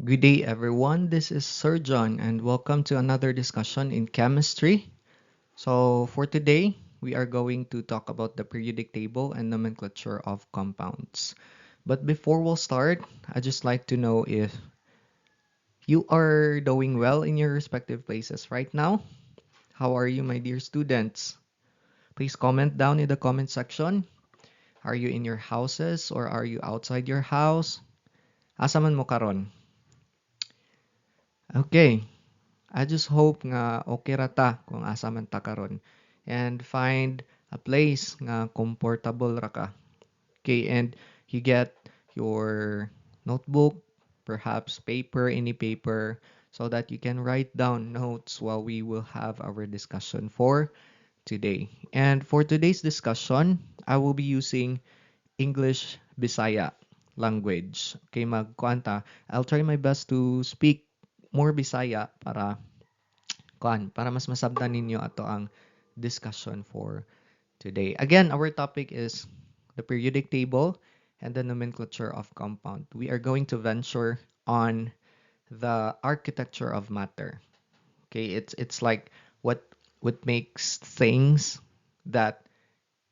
Good day, everyone. This is Sir John, and welcome to another discussion in chemistry. So, for today, we are going to talk about the periodic table and nomenclature of compounds. But before we'll start, I'd just like to know if you are doing well in your respective places right now. How are you, my dear students? Please comment down in the comment section. Are you in your houses or are you outside your house? Asa man mo karon? Okay. I just hope nga okay ra ta kung asa man ta karon and find a place nga comfortable ra ka. Okay, and you get your notebook, perhaps paper, any paper, so that you can write down notes while we will have our discussion for today. And for today's discussion, I will be using English Bisaya language. Okay, magkuanta. I'll try my best to speak more Bisaya para mas masabtan ninyo ato ang discussion for today. Again, our topic is the periodic table and the nomenclature of compound. We are going to venture on the architecture of matter. Okay, it's like what makes things that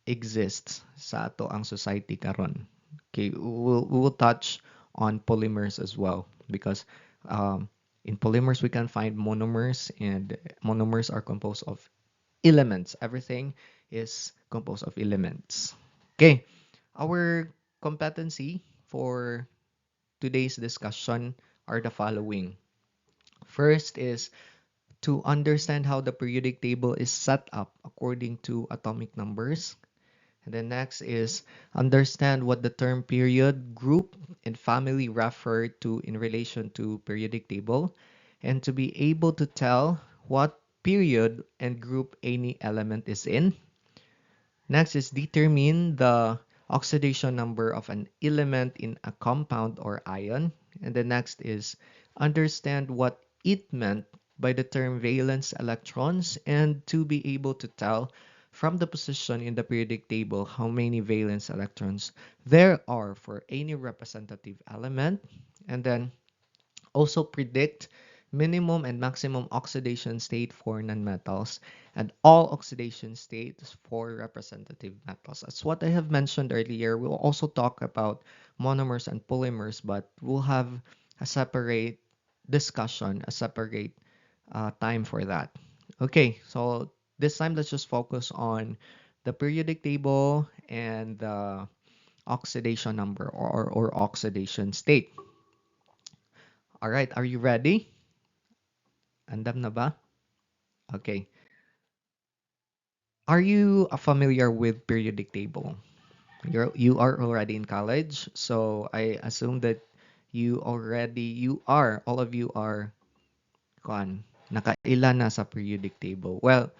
exists sa ato ang society karon. Okay, we will touch on polymers as well because um, in polymers we can find monomers, and monomers are composed of elements. Everything is composed of elements. Okay, our competency for today's discussion are the following. First is to understand how the periodic table is set up according to atomic numbers. And then next is understand what the term period, group, and family refer to in relation to periodic table, and to be able to tell what period and group any element is in. Next is determine the oxidation number of an element in a compound or ion. And the next is understand what it meant by the term valence electrons, and to be able to tell from the position in the periodic table how many valence electrons there are for any representative element. And then also predict minimum and maximum oxidation state for nonmetals and all oxidation states for representative metals. As what I have mentioned earlier, we'll also talk about monomers and polymers, but we'll have a separate discussion, a separate time for that. Okay, so this time let's just focus on the periodic table and the oxidation number or oxidation state. All right, are you ready? Andam na ba? Okay. Are you familiar with periodic table? You are already in college, so I assume that all of you are nakaila na sa periodic table. Well,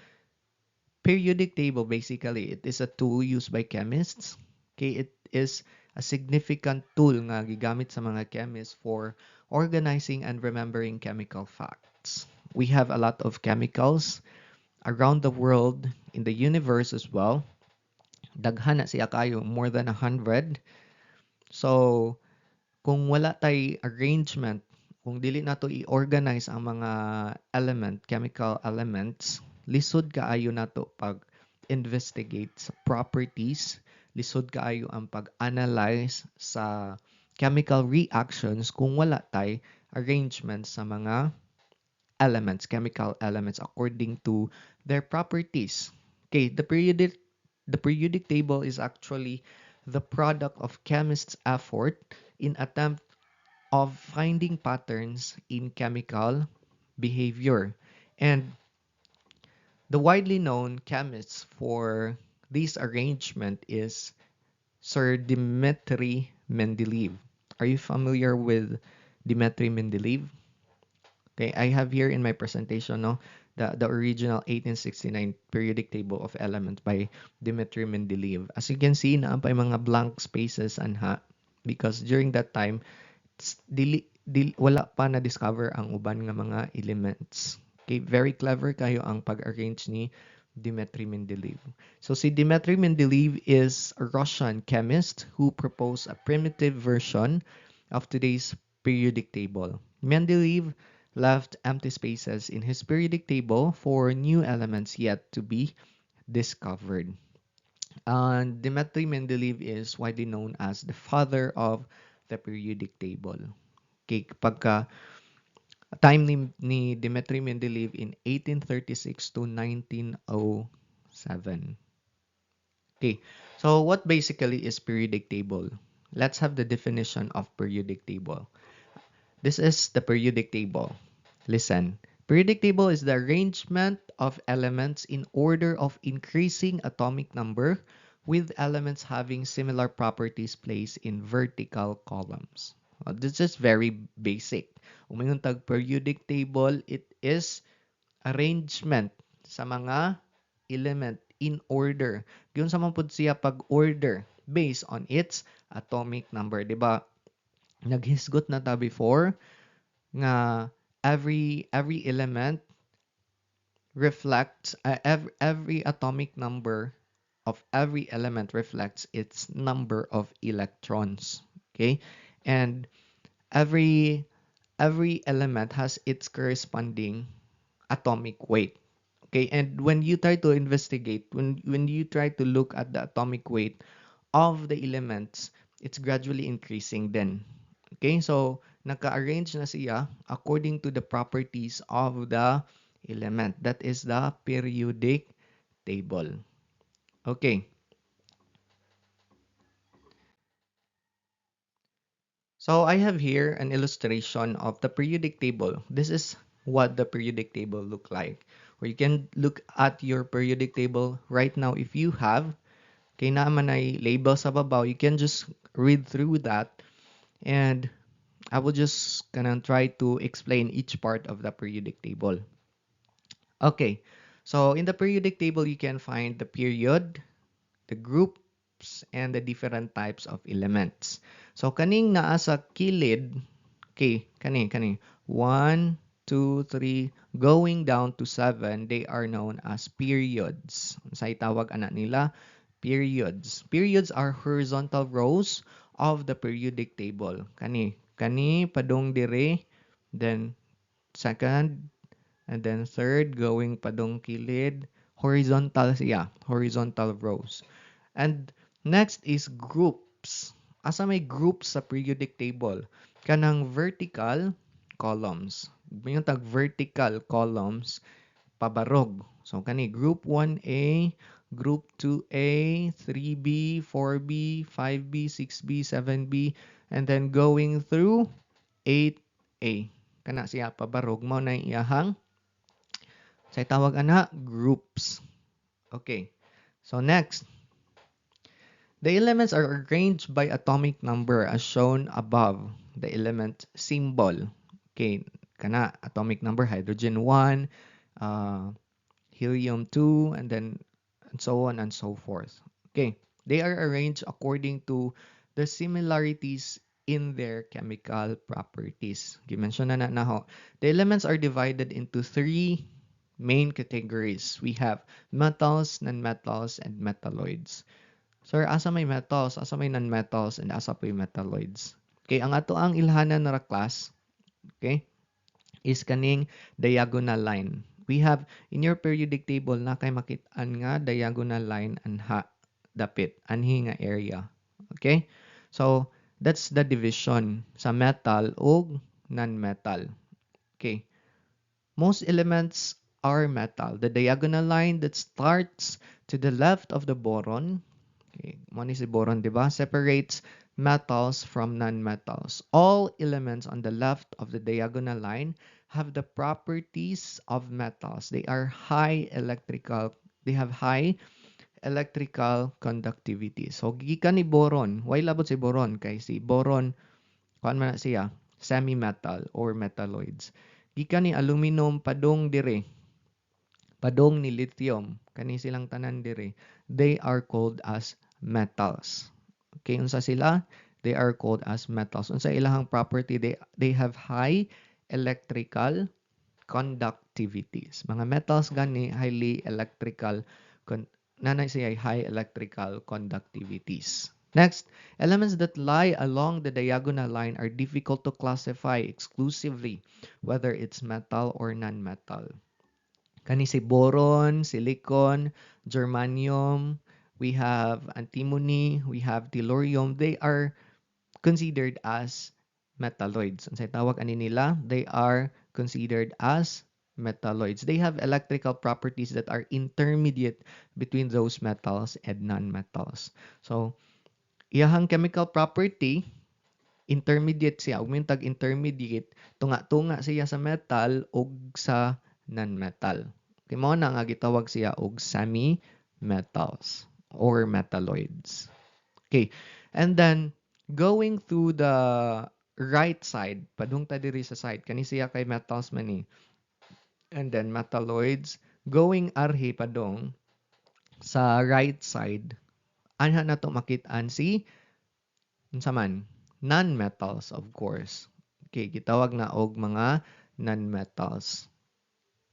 periodic table basically it is a tool used by chemists. Okay, it is a significant tool nga gigamit sa mga chemists for organizing and remembering chemical facts. We have a lot of chemicals around the world, in the universe as well. Daghan na siya kayo, more than 100. So, kung wala tay arrangement, kung dili nato i-organize ang mga chemical elements, lisod kaayo nato pag investigate sa properties, lisod kaayo ang pag-analyze sa chemical reactions kung wala tay arrangement sa mga chemical elements according to their properties. Okay, the periodic table is actually the product of chemists' effort in attempt of finding patterns in chemical behavior. And the widely known chemist for this arrangement is Sir Dmitry Mendeleev. Are you familiar with Dmitry Mendeleev? Okay, I have here in my presentation the original 1869 periodic table of elements by Dmitry Mendeleev. As you can see, naapay mga blank spaces anha because during that time wala pa na discover ang uban nga mga elements. Okay, very clever kayo ang pag-arrange ni Dmitry Mendeleev. So si Dmitry Mendeleev is a Russian chemist who proposed a primitive version of today's periodic table. Mendeleev left empty spaces in his periodic table for new elements yet to be discovered. And Dmitry Mendeleev is widely known as the father of the periodic table. Okay, pagka time ni Dmitry Mendeleev in 1836 to 1907. Okay, so what basically is periodic table? Let's have the definition of periodic table. This is the periodic table. Listen. Periodic table is the arrangement of elements in order of increasing atomic number with elements having similar properties placed in vertical columns. This is very basic. Umingon tag periodic table, it is arrangement sa mga element in order. Yun sa man pud siya pag-order based on its atomic number. Diba? Naghisgot na ta before nga every element reflects every atomic number of every element reflects its number of electrons. Okay, and every every element has its corresponding atomic weight. Okay, and when you try to investigate, when you try to look at the atomic weight of the elements, it's gradually increasing then. Okay, so naka-arrange na siya according to the properties of the element. That is the periodic table. Okay, so I have here an illustration of the periodic table. This is what the periodic table look like. Or you can look at your periodic table right now if you have. Okay, naman ay label sa babaw. You can just read through that and I will just gonna try to explain each part of the periodic table. Okay, so in the periodic table, you can find the period, the groups, and the different types of elements. So kaning naa sa kilid, okay, kani, 1, 2, 3, going down to 7, they are known as periods. Sa itawag anak nila, periods. Periods are horizontal rows of the periodic table. Kani padong dire, then second, and then third, going padong kilid, horizontal siya, horizontal rows. And next is groups. Asa may groups sa periodic table? Kanang vertical columns. Yung tag vertical columns, pabarog. So, kani group 1A, group 2A, 3B, 4B, 5B, 6B, 7B, and then going through 8A. Kana siya pabarog mo na iyahang sa tawag ana groups. Okay. So next, the elements are arranged by atomic number as shown above. The element symbol. Okay, kana atomic number hydrogen 1, helium 2, and then and so on and so forth. Okay, they are arranged according to the similarities in their chemical properties. Gimension na na ho. The elements are divided into three main categories. We have metals, nonmetals, and metalloids. Sir, asa may metals, asa may nonmetals, and asa may metalloids. Okay, ang ato ang ilhanan na class, okay, is kaning diagonal line. We have in your periodic table na kay makit-an nga diagonal line anha dapit anhi nga area. Okay? So that's the division sa metal ug non-metal. Okay. Most elements are metal. The diagonal line that starts to the left of the boron, okay, mo ni si boron, di ba? Separates metals from non-metals. All elements on the left of the diagonal line have the properties of metals. They are they have high electrical conductivity. So, gikan ni boron. Why labot si boron? Kay si boron, kuan man na siya, semi-metal or metalloids. Gikan ni aluminum padong dire. Padong ni lithium. Kani silang tanan dire. They are called as metals. Okay, unsa sila? They are called as metals. Unsa ilahang property? They have high electrical conductivities. Mga metals gani highly electrical nanay siya high electrical conductivities. Next, elements that lie along the diagonal line are difficult to classify exclusively, whether it's metal or non-metal. Kani si boron, silicon, germanium, we have antimony, we have tellurium. They are considered as metalloids. Ang tawag ani nila, they are considered as metalloids. They have electrical properties that are intermediate between those metals and non-metals. So, iyahang chemical property, intermediate siya. Ug may tag intermediate, tunga-tunga siya sa metal ug sa non-metal. Kay mao na nga gitawag siya og semi-metals or metalloids. Okay. And then going through the right side, padung ta diri sa side, kani siya kay metals man ni. And then metalloids going arhi padong sa right side. Anha na to makit-an si unsa man non-metals of course. Okay, gitawag na og mga non-metals.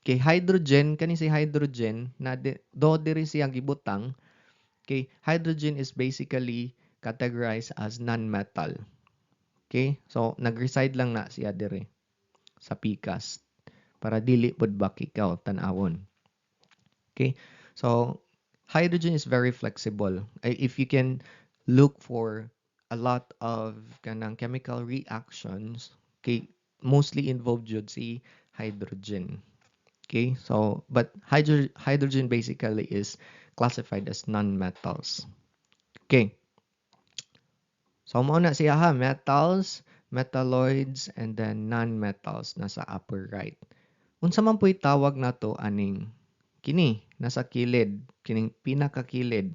Okay, hydrogen kani si hydrogen na do diri siya gibutang. Okay, hydrogen is basically categorized as non-metal. Okay? So, nag-reside lang na siya dire sa PCAS para dili pod bak ikaw tan-awon. Okay? So, hydrogen is very flexible. If you can look for a lot of kanang chemical reactions, okay, mostly involved jud si hydrogen. Okay? So, but hydrogen basically is classified as non-metals. Okay. So, mao na siya ha, metals, metalloids, and then non-metals nasa upper right. Unsa man po'y tawag nato aning kini, nasa kilid, kining pinakakilid,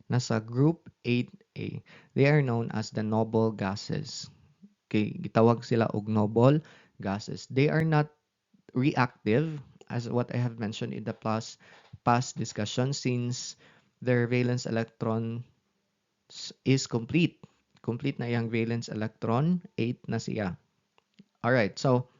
nasa group 8A. They are known as the noble gases. Okay, gitawag sila og noble gases. They are not reactive, as what I have mentioned in the past discussion, since their valence electron is complete. Complete na yung valence electron, 8 na siya. Alright, so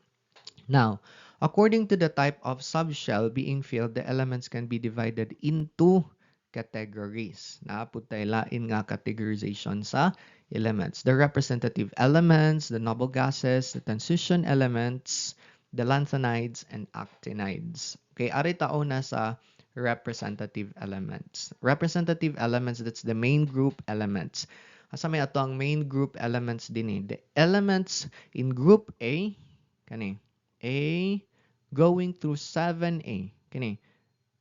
now, according to the type of subshell being filled, the elements can be divided into categories. Naapod tayo lain nga categorization sa elements. The representative elements, the noble gases, the transition elements, the lanthanides, and actinides. Okay, ari tao na sa representative elements. Representative elements, that's the main group elements. Asa may ato ang main group elements din eh. The elements in group A, kani, A going through 7A, kani,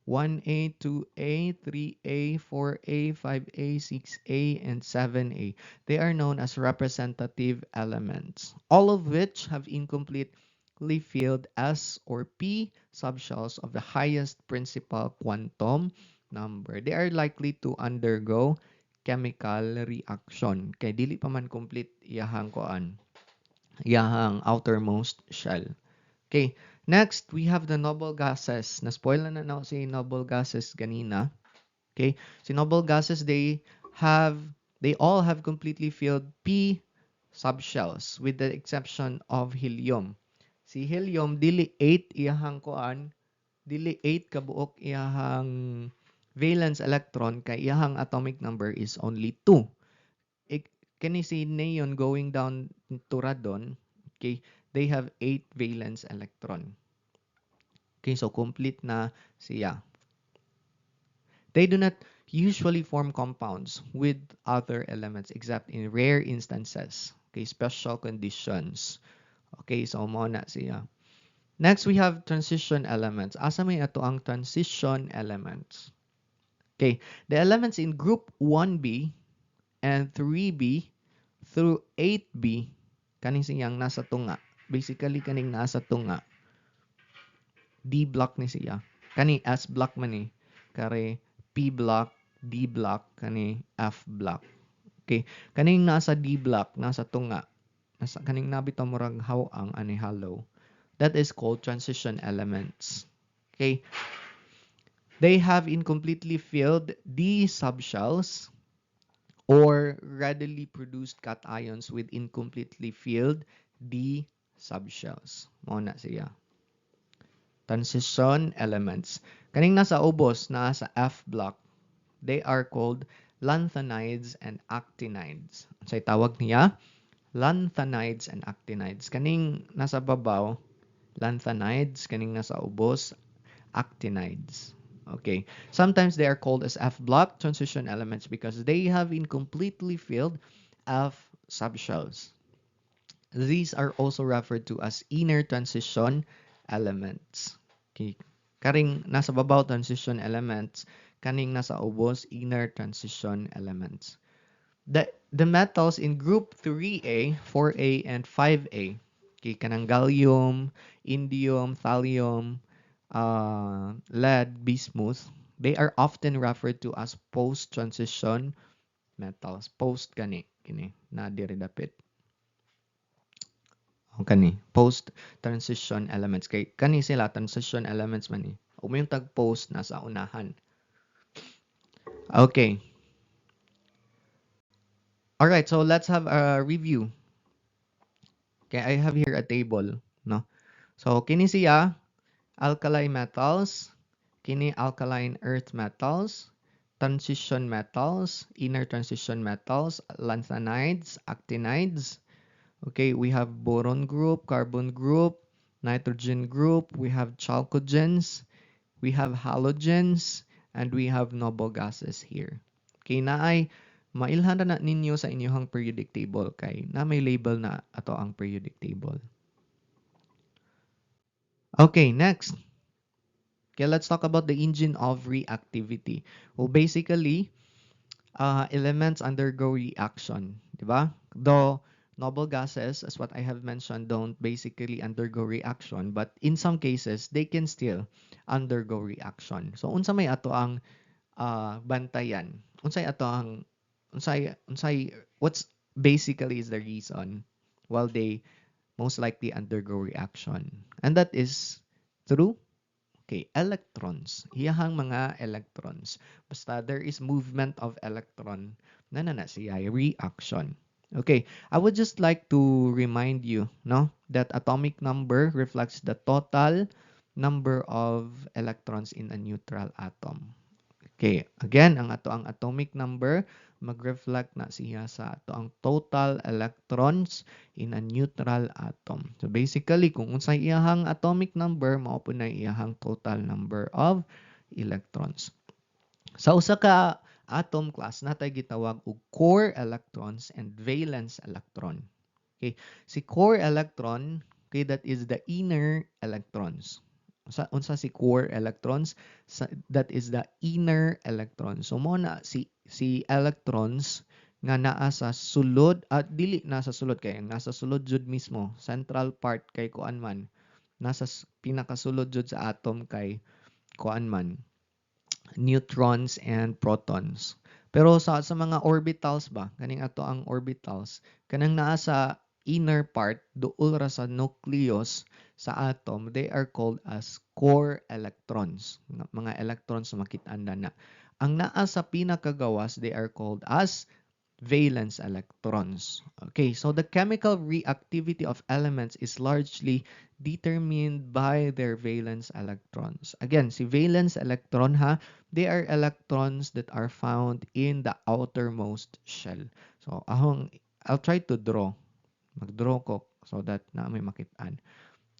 1A, 2A, 3A, 4A, 5A, 6A, and 7A. They are known as representative elements, all of which have incompletely filled S or P subshells of the highest principal quantum number. They are likely to undergo chemical reaction. Kay dili pa man complete iyahang koan, iyahang outermost shell. Okay, next we have the noble gases. Na-spoil na na si noble gases ganina. Okay, si noble gases, they all have completely filled P subshells with the exception of helium. Si helium dili 8 iyahang koan, dili 8 kabuok iyahang valence electron kay iyahang atomic number is only 2. Kani si neon going down to radon, okay, they have 8 valence electron. Okay, so complete na siya. They do not usually form compounds with other elements except in rare instances. Okay, special conditions. Okay, so mo na siya. Next, we have transition elements. Asa may ato ang transition elements? Okay, the elements in group 1B and 3B through 8B, kaning siyang nasa tunga. Basically, kaning nasa tunga. D block ni siya. Kani S block man ni. Kare P block, D block, kani F block. Okay, kaning nasa D block, nasa tunga. Nasa kaning nabitaw murag hawang ani hollow. That is called transition elements. Okay. They have incompletely filled D subshells or readily produced cations with incompletely filled D subshells. Mao na siya. Transition elements. Kaning nasa ubos, nasa F block, they are called lanthanides and actinides. Say tawag niya, lanthanides and actinides. Kaning nasa babaw, lanthanides, kaning nasa ubos, actinides. Okay. Sometimes they are called as F-block transition elements because they have incompletely filled F subshells. These are also referred to as inner transition elements. Okay. Karing nasa babaw transition elements, kaning nasa ubos inner transition elements. The metals in group 3A, 4A, and 5A, okay, kanang gallium, indium, thallium, lead, bismuth, they are often referred to as post-transition metals. Post kini na diri dapit. O kani, post-transition elements. Kay kani sila transition elements man ni. Yung tag post nasa unahan. Okay. All right, so let's have a review. Okay, I have here a table, no? So kini siya alkali metals, kini alkaline earth metals, transition metals, inner transition metals, lanthanides, actinides. Okay, we have boron group, carbon group, nitrogen group, we have chalcogens, we have halogens, and we have noble gases here. Okay, naay mailhan na ninyo sa inyong periodic table kay na may label na ato ang periodic table. Okay, next. Okay, let's talk about the engine of reactivity. Well, basically, elements undergo reaction, di ba? Though noble gases, as what I have mentioned, don't basically undergo reaction, but in some cases, they can still undergo reaction. So, unsa may ato ang bantayan? Unsay what's basically is the reason while they most likely undergo reaction? And that is through okay, electrons. Iyahang mga electrons. Basta there is movement of electron na siya reaction. Okay, I would just like to remind you, no, that atomic number reflects the total number of electrons in a neutral atom. Okay, again, ang ato ang atomic number mag-reflect na siya sa ato ang total electrons in a neutral atom. So basically, kung unsay iyahang atomic number, mao po na iyahang total number of electrons. Sa usa ka atom class natay gitawag og core electrons and valence electron. Okay, si core electron, okay, that is the inner electrons. Unsa si core electrons, that is the inner electrons. So mo na si electrons nga naa sa sulod at dili nasa sulod kay nasa sulod jud mismo, central part kay kuan man, nasa pinakasulod jud sa atom kay kuan man, neutrons and protons. Pero sa mga orbitals ba, kaning ato ang orbitals, kanang naa sa inner part, duol ra sa nucleus sa atom, they are called as core electrons. Mga electrons na makit-an na. Ang naa sa pinakagawas, they are called as valence electrons. Okay, so the chemical reactivity of elements is largely determined by their valence electrons. Again, si valence electron ha, they are electrons that are found in the outermost shell. So, I'll try to draw. Mag-draw ko so that na may makitaan.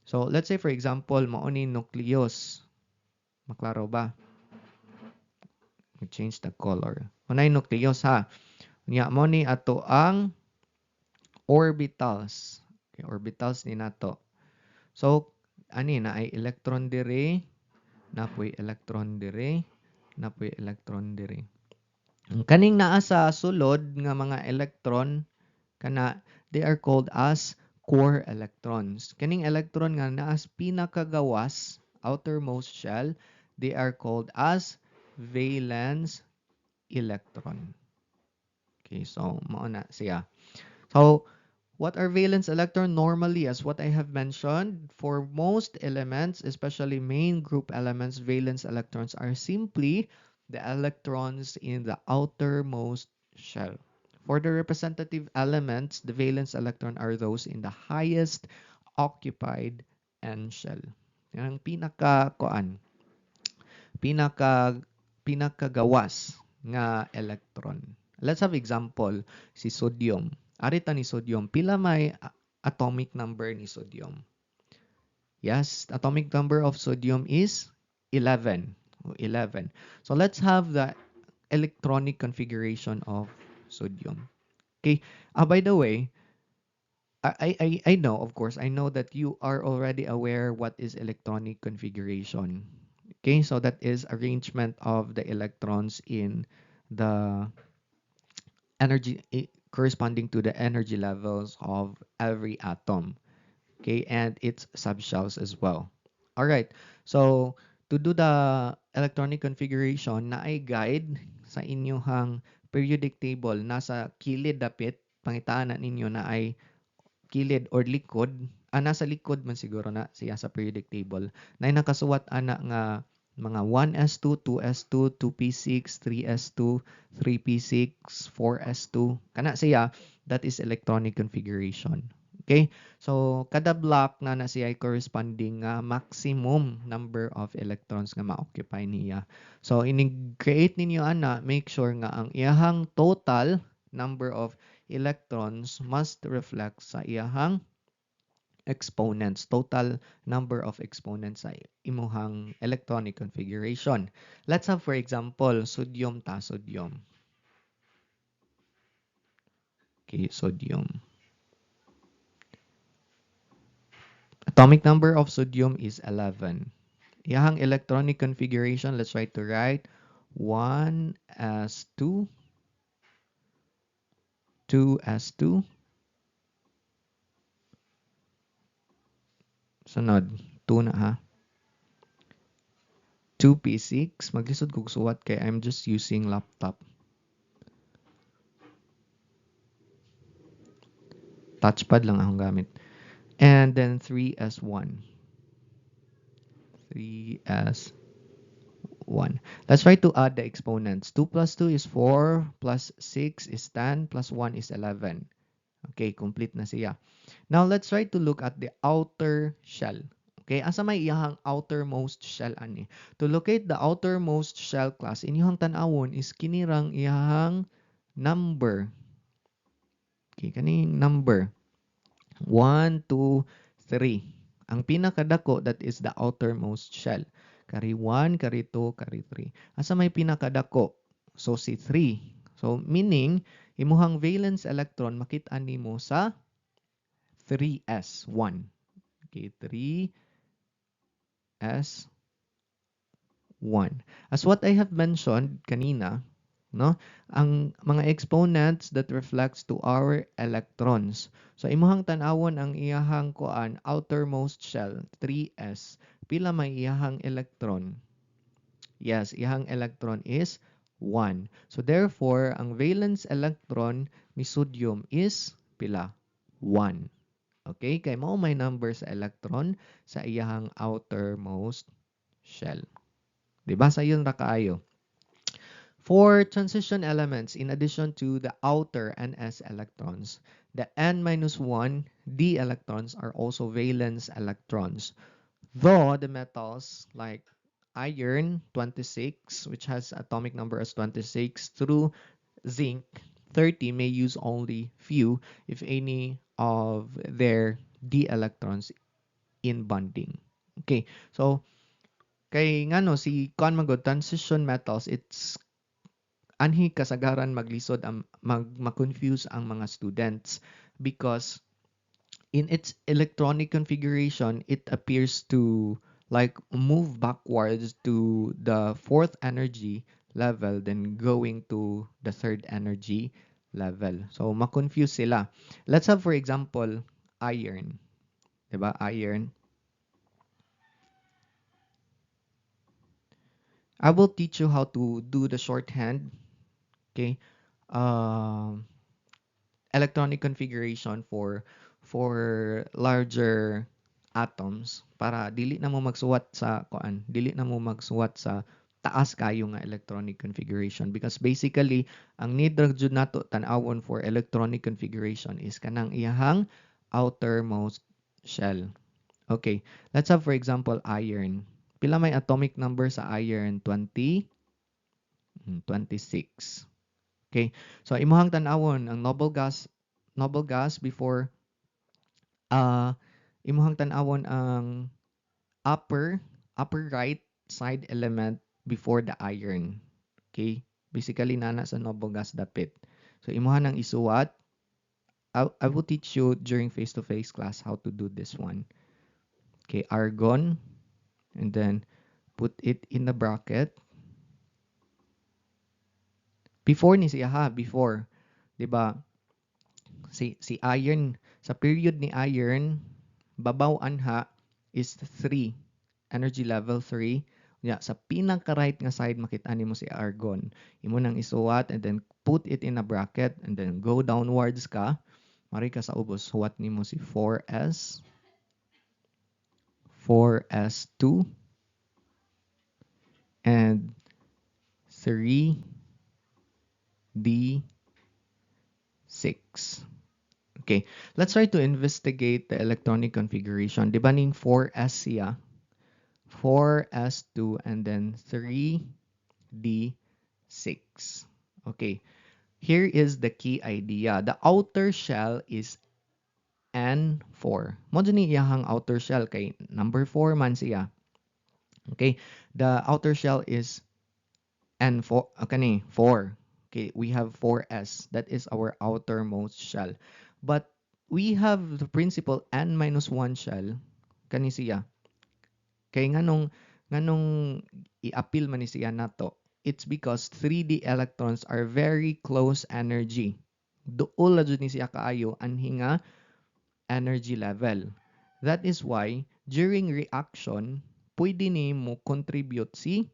So, let's say for example, mao ni nucleus. Maklaro ba? Change the color. Unay nucleus ha. Nya mo ni ato ang orbitals. Okay, orbitals ni nato. So, ani na ay electron dire, napoy electron dire, napoy electron dire. Ang kaning naa sa sulod nga mga electron kana they are called as core electrons. Kaning electron nga naa sa pinakagawas, outermost shell, they are called as valence electron. Okay, so mao na siya. So, what are valence electron? Normally, as what I have mentioned, for most elements, especially main group elements, valence electrons are simply the electrons in the outermost shell. For the representative elements, the valence electron are those in the highest occupied end shell. Yan ang pinaka pinakagawas nga electron. Let's have example, si sodium. Arita ni sodium, pila may atomic number ni sodium? Yes, atomic number of sodium is 11. 11. So let's have the electronic configuration of sodium. Okay. By the way, I know, of course, I know that you are already aware what is electronic configuration. Okay, so that is arrangement of the electrons in the energy corresponding to the energy levels of every atom. Okay, and its subshells as well. All right, so to do the electronic configuration, na ay guide sa inyong periodic table, nasa kilid dapit, pangitaan na ninyo na ay kilid or likod, nasa likod man siguro na siya sa periodic table, na nakasuwat ana nga mga 1s2, 2s2, 2p6, 3s2, 3p6, 4s2. Kana siya, that is electronic configuration. Okay? So, kada block na siya ay corresponding maximum number of electrons nga ma-occupy niya. So, in-create ninyo ana, make sure nga ang iyahang total number of electrons must reflect sa iyahang exponents, total number of exponents sa imuhang electronic configuration. Let's have, for example, sodium ta sodium. Okay, sodium. Atomic number of sodium is 11. Iyahang electronic configuration, let's try to write 1s2, 2s2, sunod, 2 na ha. 2p6, maglisod kog suwat kay I'm just using laptop. Touchpad lang akong gamit. And then 3s1. 3s1. Let's try to add the exponents. 2 plus 2 is 4, plus 6 is 10, plus 1 is 11. Okay, complete na siya. Now, let's try to look at the outer shell. Okay, asa may iyahang outermost shell ani? To locate the outermost shell class, inyong tanawon is kinirang iyahang number. Okay, kaning number. 1, 2, 3. Ang pinakadako, that is the outermost shell. Kari 1, kari 2, kari 3. Asa may pinakadako? So, si 3. So, meaning, imuhang valence electron, makita nimo sa 3s1. Okay, 3s1. As what I have mentioned kanina, no? Ang mga exponents that reflects to our electrons. So imuhang tan-awon ang iyahang kuan outermost shell 3s. Pila may iyahang electron? Yes, iyahang electron is 1. So therefore, ang valence electron ni sodium is pila? 1. Okay, kay mao may number sa electron sa iyahang outermost shell. Diba sa yun ra kaayo? For transition elements, in addition to the outer Ns electrons, the N-1 d electrons are also valence electrons. Though the metals like iron 26, which has atomic number as 26, through zinc 30 may use only few, if any, of their d electrons in bonding. Okay, so kay ngano si kuan magod transition metals, it's anhi kasagaran maglisod ang ma-confuse ang mga students because in its electronic configuration it appears to like move backwards to the fourth energy level, then going to the third energy level. So ma-confuse sila. Let's have, for example, iron. Diba? Iron. I will teach you how to do the shorthand. Okay. Electronic configuration for larger atoms para dili na mo magsuwat sa taas kayo nga electronic configuration, because basically ang need ra jud nato tan-awon for electronic configuration is kanang iyahang outermost shell. Okay, let's have, for example, iron. Pila may atomic number sa iron? 20. 26. Okay? So imuhang tan-awon ang noble gas before uh imuhang tan-awon ang upper upper right side element before the iron. Okay? Basically nana sa noble gas dapit. So imuhan ang isuwat. I will teach you during face-to-face class how to do this one. Okay, argon, and then put it in the bracket. Before ni siya ha, before. 'Di ba? Si iron, sa period ni iron, babaw anha is 3. Energy level 3. Yeah, sa pinaka-right nga side makita nimo si argon. Imo nang isuwat and then put it in a bracket and then go downwards ka. Mari ka sa ubos, suwat nimo si 4s, 4s2, and 3d6. Okay, let's try to investigate the electronic configuration. Di ba ning 4s siya? 4s2 and then 3d6. Okay, here is the key idea. The outer shell is N4. Mo ni iyahang outer shell kay number 4 man siya. Okay, the outer shell is N4, kani 4. Okay, we have 4s. That is our outermost shell. But we have the principle N minus 1 shell. Kani siya. Kay nganong i-appeal man ni siya nato. It's because 3D electrons are very close energy. Duol la jud ni siya kaayo anhi nga energy level. That is why during reaction pwede ni mo contribute si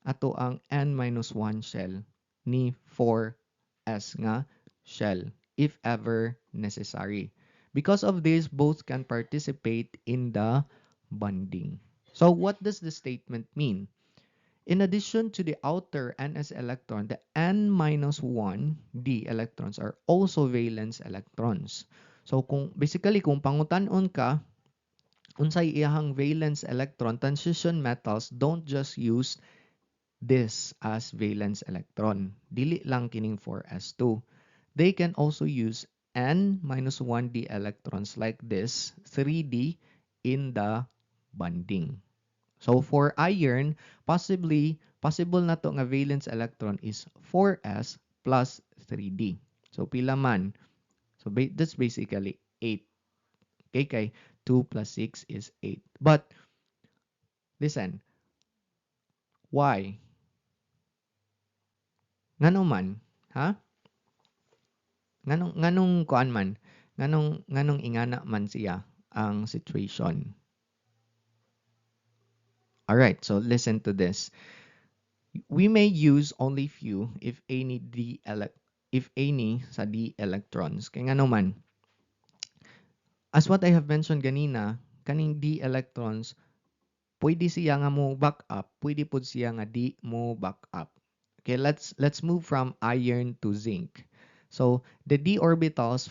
ato ang N minus 1 shell ni 4s nga shell if ever necessary. Because of this, both can participate in the bonding. So what does the statement mean? In addition to the outer ns electron, the n minus 1 d electrons are also valence electrons. So kung pangutan-on ka, unsay iyahang valence electron, transition metals don't just use this as valence electron. Dili lang kining 4s2. They can also use n minus 1d electrons like this, 3d, in the bonding. So for iron, possible na to nga valence electron is 4s plus 3d. So pila man? So that's basically 8. Okay, kay 2 plus 6 is 8. But listen, why? Ngano man? Ha? Nganong kuan man? Nganong ingana man siya ang situation? All right, so listen to this. We may use only few if any sa d electrons. Kaya nga naman, as what I have mentioned ganina, kaning d electrons, pwede siya nga mo back up, pwede po siya nga di mo back up. Okay, let's move from iron to zinc. So the d orbitals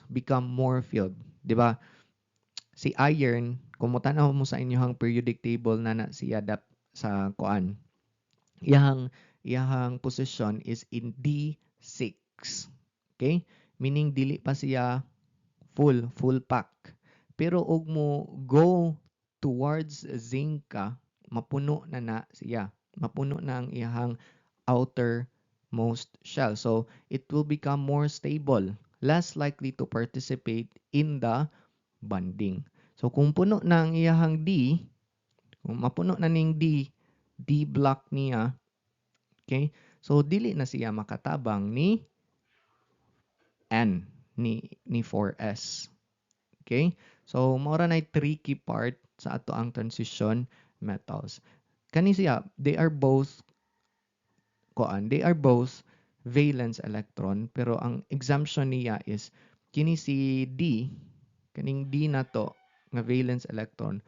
become more filled, di ba? Si iron, kung mutanaw mo sa inyong periodic table na siya sa kuan, iyahang position is in D6. Okay? Meaning dili pa siya full pack. Pero og mo go towards zinc ka, mapuno na siya. Mapuno na ang iyahang outermost shell. So it will become more stable, less likely to participate in the bonding. So kung puno na ang iyahang D, kung mapuno na ning D block niya, okay? So dili na siya makatabang ni N ni 4s. Okay? So mao ra nay tricky part sa ato ang transition metals. Kani siya, they are both valence electron pero ang exemption niya is kini si D, kaning D na to nga valence electron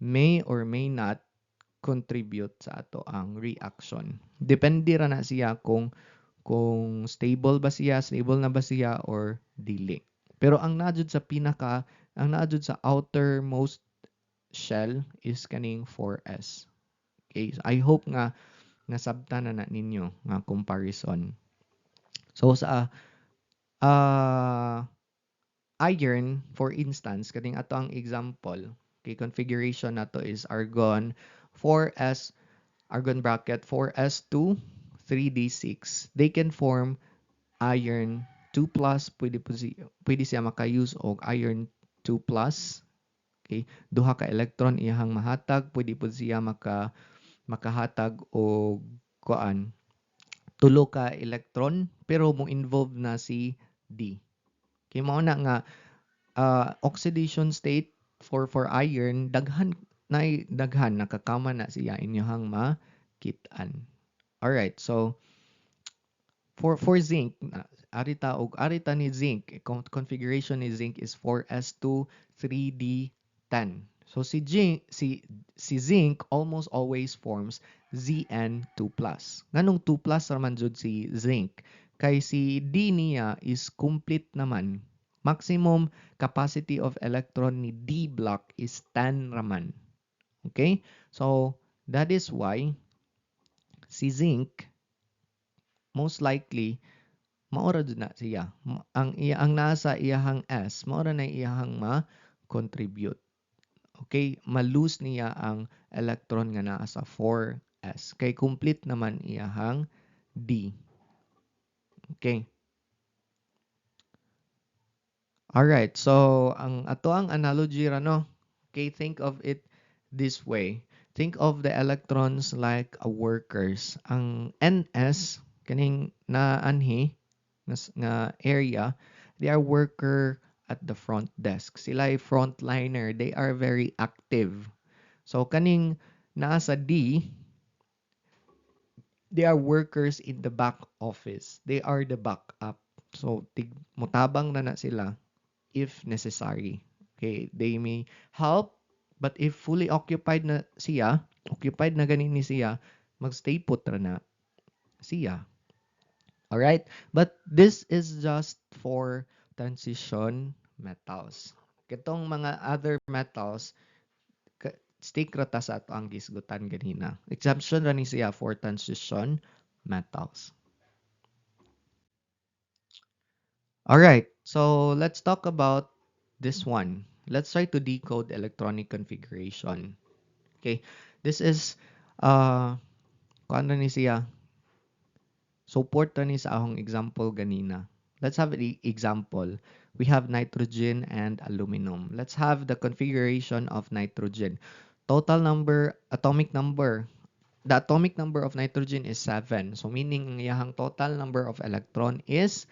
may or may not contribute sa ato ang reaction. Depende ra na siya kung stable na ba siya or dili. Pero ang naadjud sa outermost shell is kaning 4s. Okay, so I hope nga nasabtan na ninyo nga comparison. So sa uh, iron, for instance, kaning ato ang example, okay, configuration nato is argon 4s, argon bracket 4s2, 3d6. They can form iron 2 plus, pwede siya maka-use og iron 2 plus. Okay, duha ka electron iyahang mahatag, pwede po siya makahatag og kuan tulo ka electron pero mo involve na si D. Kay mao na nga oxidation state for iron daghan nakakama na siya inyong makit-an. All right, so for zinc, arita ni zinc, configuration ni zinc is 4s2 3d10. So si zinc almost always forms Zn2+. Nganong 2+ raman jud si zinc? Kay si D niya is complete naman. Maximum capacity of electron ni D block is 10 raman. Okay? So that is why si zinc most likely maora jud na siya. Ang nasa iyahang S, maora na iyahang ma-contribute. Okay, malose niya ang electron nga naa sa 4s. Kay complete naman iyahang D. Okay. All right. So ang ato ang analogy ra no. Okay, think of it this way. Think of the electrons like a workers. Ang NS kaning naanhi nga area, they are worker at the front desk. Sila ay frontliner. They are very active. So kaning nasa D, they are workers in the back office. They are the backup. So mutabang na sila if necessary. Okay, they may help, but if fully occupied na siya, occupied na ganin ni siya, magstay put ra na siya. All right? But this is just for transition metals. Kitong mga other metals, stick rata sa ato ang gisgutan ganina. Exemption ra ni siya for transition metals. All right. So let's talk about this one. Let's try to decode electronic configuration. Okay. This is kuan ni siya. Support ni sa ahong example ganina. Let's have the example. We have nitrogen and aluminum. Let's have the configuration of nitrogen. Total number, atomic number. The atomic number of nitrogen is 7. So meaning ang iyahang total number of electron is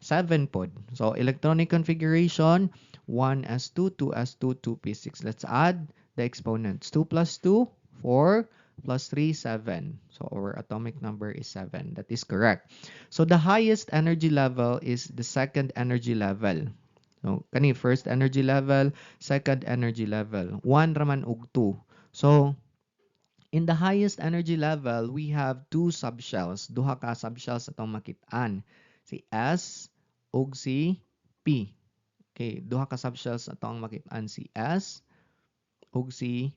7 pod. So electronic configuration 1s2, 2s2, 2p6. Let's add the exponents. 2 plus 2, 4 plus 3, 7. So our atomic number is 7. That is correct. So the highest energy level is the second energy level. So kani first energy level, second energy level. 1 raman ug 2. So in the highest energy level, we have two subshells. Duha ka subshells atong makit-an. Si S ug si P. Okay, duha ka subshells atong makit-an si S ug si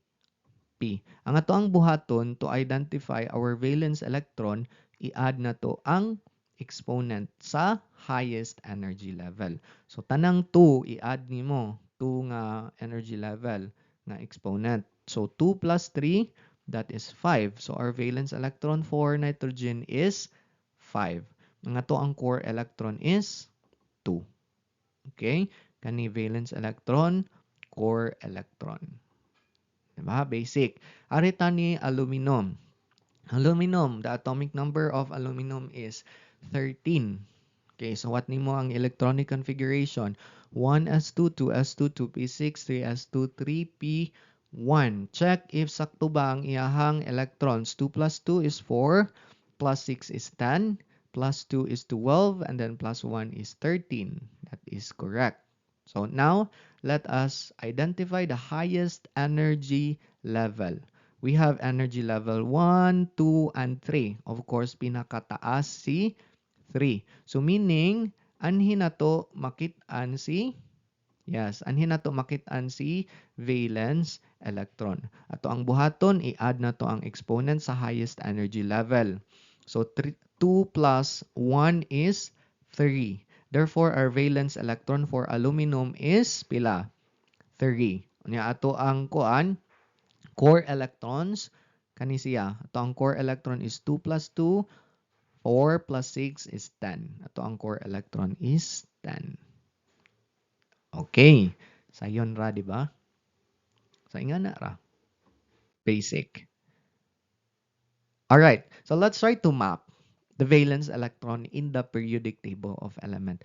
P. Ang ato ang buhaton to identify our valence electron, i-add na to ang exponent sa highest energy level. So tanang 2 i-add nimo 2 nga energy level nga exponent. So 2 plus 3, that is 5. So our valence electron for nitrogen is 5. Ang ato ang core electron is 2. Okay? Kani valence electron, core electron. Diba? Basic. Arita ni aluminum. Aluminum, the atomic number of aluminum is 13. Okay, so what nimo ang electronic configuration? 1s2, 2s2, 2p6, 3s2, 3p1. Check if sakto ba ang iyahang electrons. 2 plus 2 is 4, plus 6 is 10, plus 2 is 12, and then plus 1 is 13. That is correct. So now, let us identify the highest energy level. We have energy level 1, 2, and 3. Of course, pinakataas si 3. So meaning, anhin na to makit-an si Yes, anhin na to makit-an si valence electron. Ato ang buhaton, i-add na to ang exponent sa highest energy level. So 2 plus 1 is 3. Therefore, our valence electron for aluminum is pila? 3. Unya ato ang kuan, core electrons, kani siya. Ato ang core electron is 2 plus 2, 4 plus 6 is 10. Ato ang core electron is 10. Okay. Sayon ra, di ba? Sa ingana ra. Basic. Alright. So let's try to map the valence electron in the periodic table of element.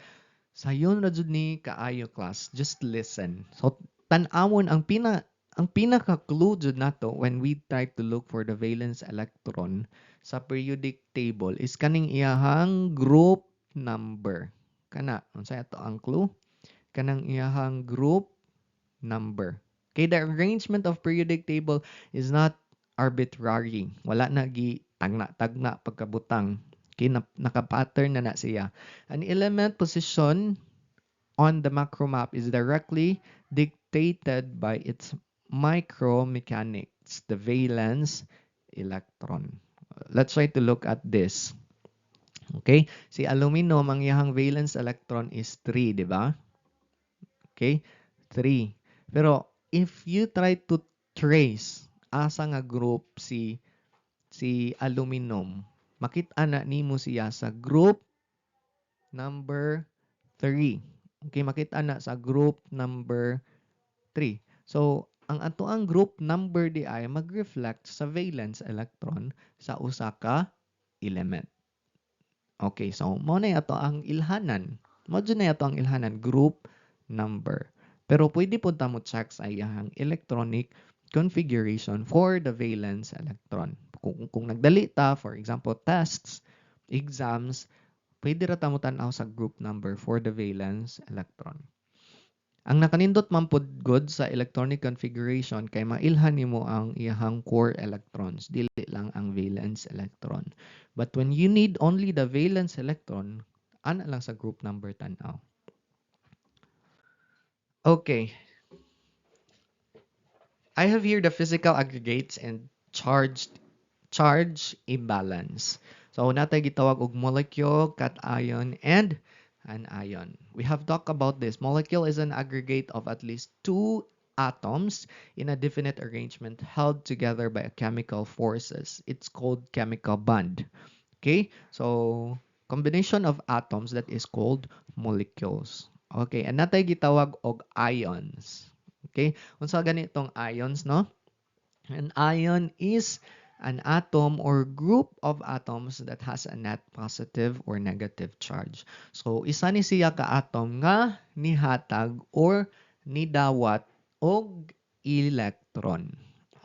Sayon ra jud ni kaayo class. Just listen. So tan-awon ang pinaka-clue jud nato when we try to look for the valence electron sa periodic table is kaning iyahang group number. Kana, unsay ato ang clue? Kanang iyahang group number. Okay, the arrangement of periodic table is not arbitrary. Wala na gi tagna-tagna pagkabutang. Okay, naka-pattern na siya. An element position on the macro map is directly dictated by its micromechanics, the valence electron. Let's try to look at this. Okay, si aluminum, ang iyahang valence electron is 3, di ba? Okay, 3. Pero if you try to trace asa nga group si aluminum, makita na nimo siya sa group number 3. Okay, makita na sa group number 3. So, ang ato ang group number di ay mag-reflect sa valence electron sa usa ka element. Okay, so mo na ato ang ilhanan. Mo na ato ang ilhanan group number. Pero pwede po ta mo check sa iyang electronic configuration for the valence electron. Kung nagdali ta, for example, tests, exams, pwede ra ta mo tan-aw sa group number for the valence electron. Ang nakanindot man pod good sa electronic configuration kay mailhan nimo ang iyahang core electrons, dili lang ang valence electron. But when you need only the valence electron, ana lang sa group number tan-aw. Okay. I have here the physical aggregates and charge imbalance. So natay gitawag og molecule, cation, and an ion. We have talked about this. Molecule is an aggregate of at least two atoms in a definite arrangement held together by chemical forces. It's called chemical bond. Okay? So combination of atoms that is called molecules. Okay, and natay gitawag og ions. Okay? Unsa ganitong ions, no? An ion is an atom or group of atoms that has a net positive or negative charge. So, isa ni siya ka atom nga nihatag or nidawat og electron.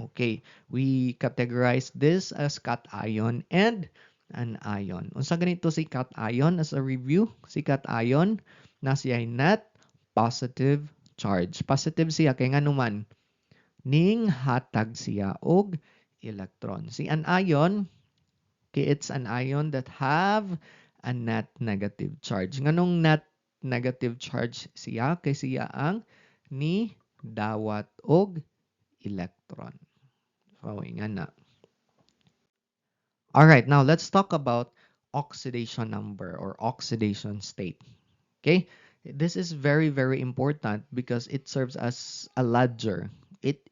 Okay, we categorize this as cation and an ion. Unsa ganito si cation as a review? Si cation na siya net positive charge. Positive siya kay nganuman ning hatag siya og electron. Si an ion, okay, it's an ion that have a net negative charge. Nganong net negative charge siya? Kay siya ang ni dawat og electron. So, ingan na. Alright, now let's talk about oxidation number or oxidation state. Okay? This is very, very important because it serves as a ledger. It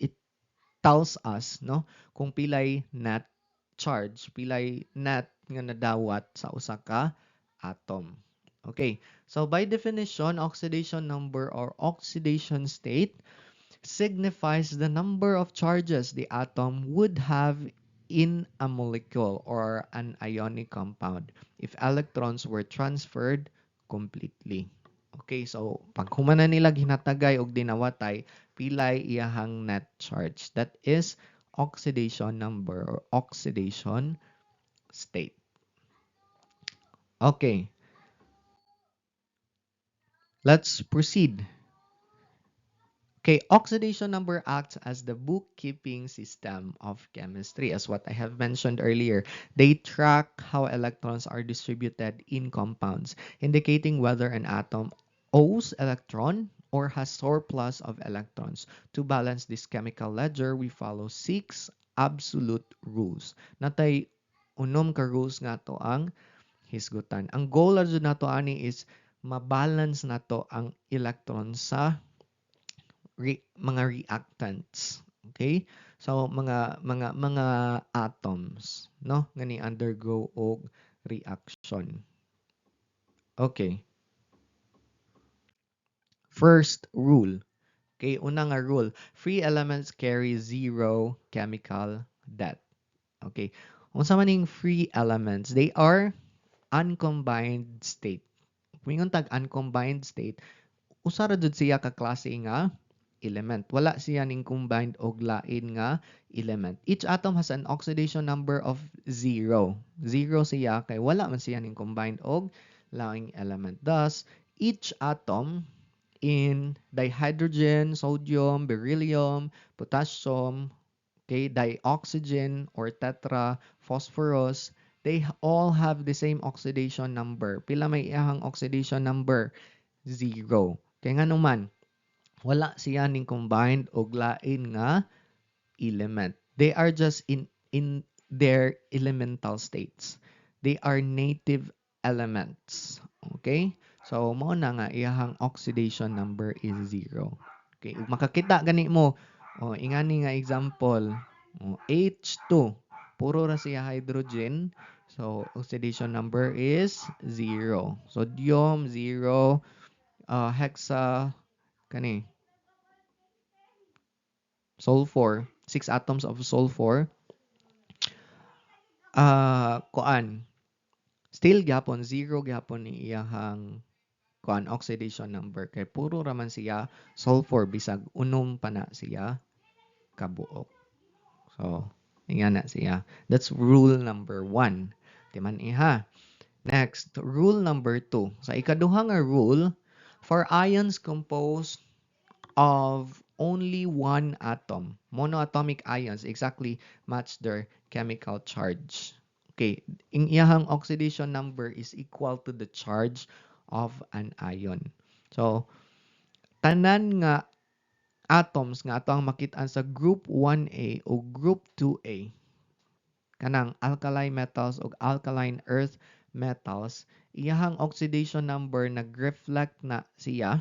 tells us no kung pilay net charge, pilay net nga nadawat sa usa ka atom. Okay. So by definition, oxidation number or oxidation state signifies the number of charges the atom would have in a molecule or an ionic compound if electrons were transferred completely. Okay, so pag humana nila ginatagay og dinawatay, pilay iyahang net charge. That is oxidation number or oxidation state. Okay, let's proceed. Okay, oxidation number acts as the bookkeeping system of chemistry, as what I have mentioned earlier. They track how electrons are distributed in compounds, indicating whether an atom owes electron or has surplus of electrons. To balance this chemical ledger, we follow 6 absolute rules. Natay unom ka rules nga to ang hisgutan. Ang goal adto nato ani is mabalance nato ang electron sa mga reactants. Okay? So mga atoms, no? Ngani undergo og reaction. Okay. First rule. Okay, una nga rule. Free elements carry zero chemical debt. Okay. Unsa man ning free elements? They are uncombined state. Kung tag uncombined state, usa ra jud siya ka klase nga element. Wala siya ning combined og lain nga element. Each atom has an oxidation number of 0. 0 siya kay wala man siya ning combined og laing element. Thus, each atom in dihydrogen, sodium, beryllium, potassium, okay, dioxygen or tetra, phosphorus, they all have the same oxidation number. Pila may iyahang oxidation number? 0. Kaya nga naman, wala siya ning combined og lain nga element. They are just in their elemental states. They are native elements. Okay? So, mao na nga iyahang oxidation number is 0. Okay, ug makakita gani mo, ingani nga example, H2, puro ra siya hydrogen. So, oxidation number is 0. Sodium 0, hexa kani sulfur, 6 atoms of sulfur. Kuan, still gyapon 0 gyapon ni iyahang kuan oxidation number kay puro raman siya sulfur bisag unom pa na siya kabuok. So, inga na siya. That's rule number 1. Timan iha. Next, rule number 2. Sa ikaduha nga rule, for ions composed of only one atom, monoatomic ions exactly match their chemical charge. Okay, ang iyahang oxidation number is equal to the charge of an ion. So, tanan nga atoms nga ato ang makit-an sa group 1A o group 2A, kanang alkali metals o alkaline earth metals, iyahang oxidation number nag-reflect na siya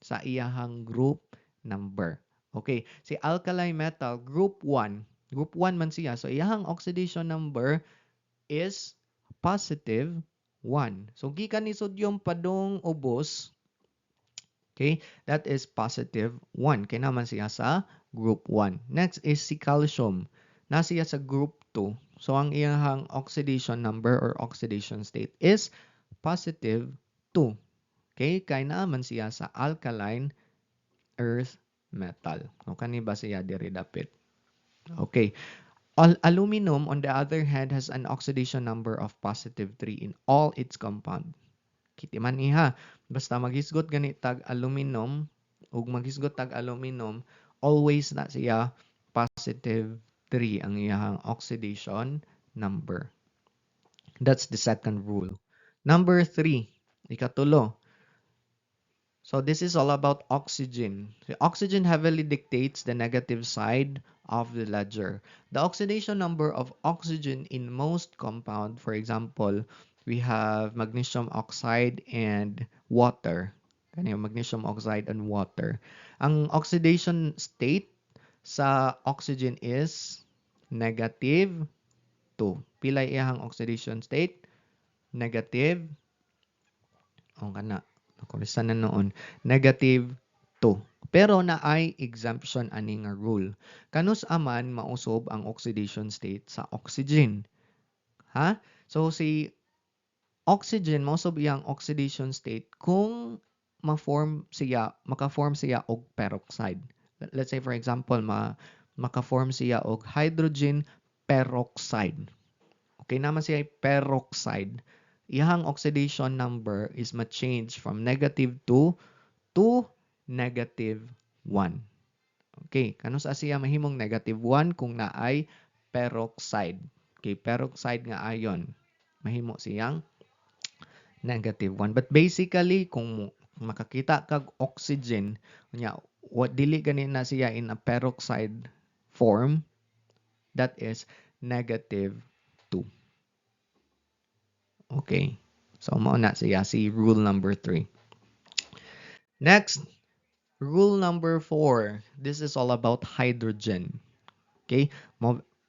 sa iyahang group number. Okay, si alkali metal group 1, group 1 man siya, so iyahang oxidation number is positive 1. So gikan ni sodium padung ubos, okay, that is positive 1. Kaya naman siya sa group 1. Next is si calcium. Nasiya sa group 2. So ang iyahang oxidation number or oxidation state is positive 2. Okay, kaya naman siya sa alkaline earth metal. O kani ba siya diri dapit? Okay. Aluminum, on the other hand, has an oxidation number of positive 3 in all its compound. Kitiman iha. Basta maghisgot gani tag aluminum, ug maghisgot tag aluminum, always na siya positive 3 ang iyahang oxidation number. That's the second rule. Number 3, ikatulo. So this is all about oxygen. The oxygen heavily dictates the negative side of the ledger. The oxidation number of oxygen in most compound, for example, we have magnesium oxide and water. Kanya magnesium oxide and water. Ang oxidation state sa oxygen is negative 2. Pila iyahang oxidation state? Negative. O kana. Nakulisan na noon. Negative 2. Pero na ay exemption ani nga rule. Kanus aman mausob ang oxidation state sa oxygen. Ha? So si oxygen mausob iyang oxidation state kung maka-form siya og peroxide. Let's say for example, maka-form siya og hydrogen peroxide. Okay naman siya peroxide. Iyahang oxidation number is ma-change from negative 2 to negative 1. Okay, kano sa siya mahimong negative 1 kung naay peroxide. Okay, peroxide nga ion. Mahimo siyang negative 1. But basically, kung makakita kag oxygen nya what dili gani na siya in a peroxide form, that is negative 2. Okay. So mao na siya si rule number 3. Next, rule number 4. This is all about hydrogen. Okay?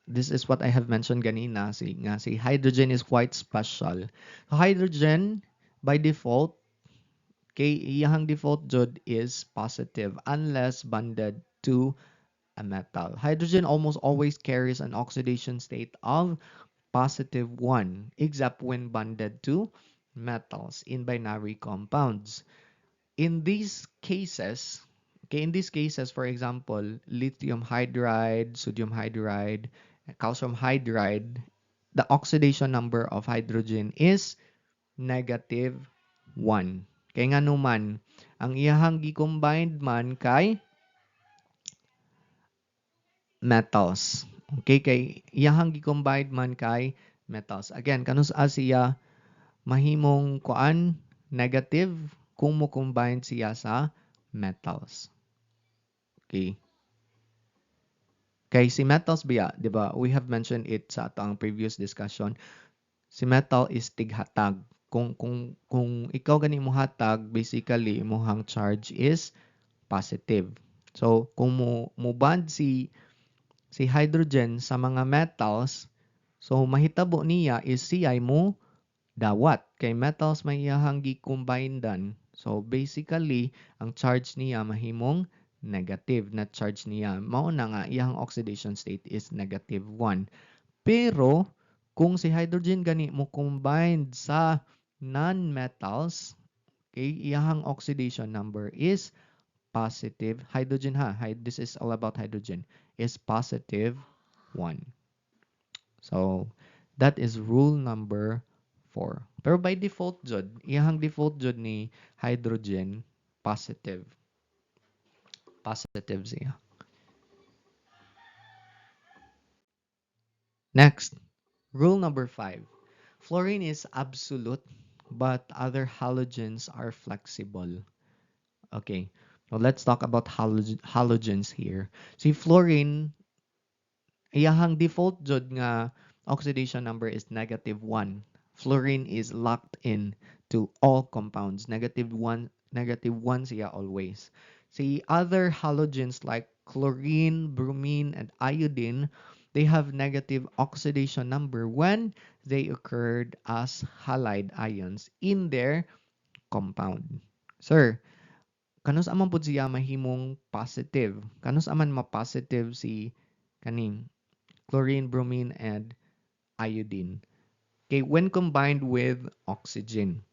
This is what I have mentioned ganina. Si hydrogen is quite special. So hydrogen, by default, okay, iyang default jud is positive unless bonded to a metal. Hydrogen almost always carries an oxidation state of positive 1, except when bonded to metals in binary compounds. In these cases, okay, in these cases, for example, lithium hydride, sodium hydride, calcium hydride, the oxidation number of hydrogen is negative 1. Kaya nga naman, ang iyahang gi-combined man kay metals. Okay, kay iyahang gi-combined man kay metals. Again, kanus siya mahimong kuan negative kung mo combine siya sa metals. Okay. Kay si metals biya, 'di ba? We have mentioned it sa atong previous discussion. Si metal is tighatag. Kung ikaw gani mo hatag, basically imong charge is positive. So kung mo bond si hydrogen sa mga metals, so mahitabo niya is siya mo dawat kay metals may iyahang gi-combinedan. So basically, ang charge niya mahimong negative na charge niya. Mao na nga iyang oxidation state is negative 1. Pero kung si hydrogen gani mo combined sa non-metals, okay, iyang oxidation number is positive. Hydrogen ha, this is all about hydrogen, is positive 1. So, that is rule number 4. Pero by default jud, iyang default jud ni hydrogen positive. Positive siya. Next, rule number 5. Fluorine is absolute, but other halogens are flexible. Okay. Now let's talk about halogens here. Si fluorine, iyahang default jud nga oxidation number is negative 1. Fluorine is locked in to all compounds. Negative 1 siya always. See, other halogens like chlorine, bromine, and iodine, they have negative oxidation number when they occurred as halide ions in their compound. Sir, kanus aman pud siya mahimong positive? Kanus aman ma-positive si kaning chlorine, bromine, and iodine? Okay, when combined with oxygen.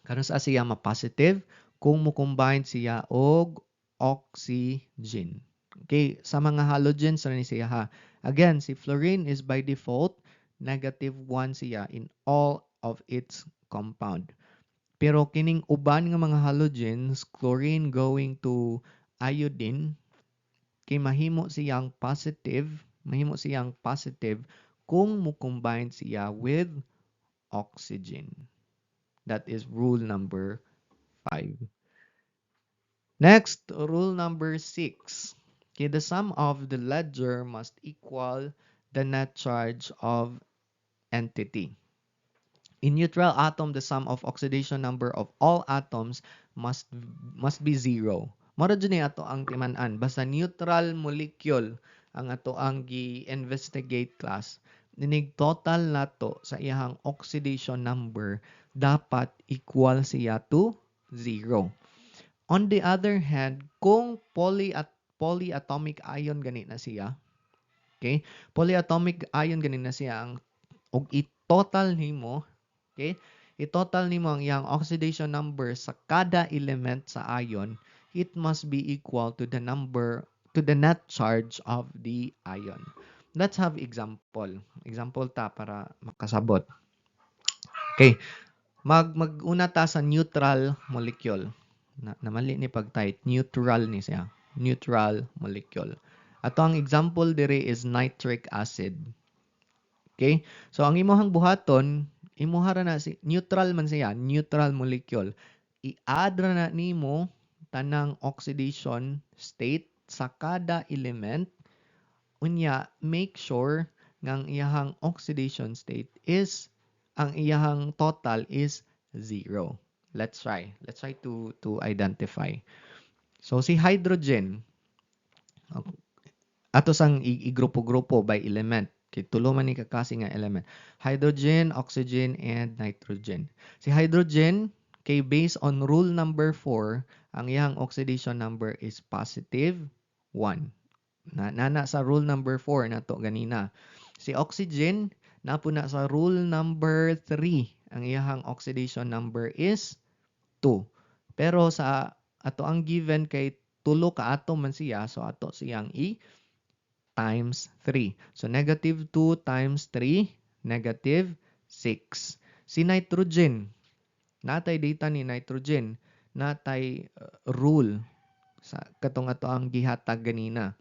Kanus siya ma-positive kung mo combine siya og oxygen. Okay, sa mga halogens rin siya ha. Again, si fluorine is by default negative 1 siya in all of its compound. Pero kining uban nga mga halogens, chlorine going to iodine, kay mahimo siyang positive kung mo combine siya with oxygen. That is rule number 5. Next, rule number 6. Okay, the sum of the ledger must equal the net charge of entity. In neutral atom, the sum of oxidation number of all atoms must be 0. Mara dyan ato ang timanan. Basta neutral molecule ang ato ang gi-investigate class. Ninig total nato sa iyang oxidation number dapat equal siya to 0. On the other hand, kung polyatomic ion gani na siya, okay? Polyatomic ion gani na siya ang og i-total nimo, okay? I-total nimo ang iyang oxidation number sa kada element sa ion, it must be equal to the net charge of the ion. Let's have example. Example ta para makasabot. Okay. Mag-una ta sa neutral molecule. Namali ni pag-type. Neutral ni siya. Neutral molecule. Ato ang example dire is nitric acid. Okay? So ang imuhang buhaton, imuhara na si neutral man siya, neutral molecule. i-add ra na nimo tanang oxidation state sa kada element. Unya, make sure nga ang iyahang oxidation state is, ang iyahang total is 0. Let's try. Let's try to identify. So, si hydrogen, ato sang i-grupo-grupo by element. Kay tulo man ni kakasi nga element. Hydrogen, oxygen, and nitrogen. Si hydrogen, kay based on rule number 4, ang iyang oxidation number is positive 1. Nana sa rule number 4 na to ganina. Si oxygen, napo na sa rule number 3. Ang iyang oxidation number is 2. Pero sa ato ang given kay tulo ka atom man siya, so ato siyang times 3. So, negative 2 times 3, negative 6. Si nitrogen, natay data ni nitrogen, natay rule sa katong ato ang gihatag ganina.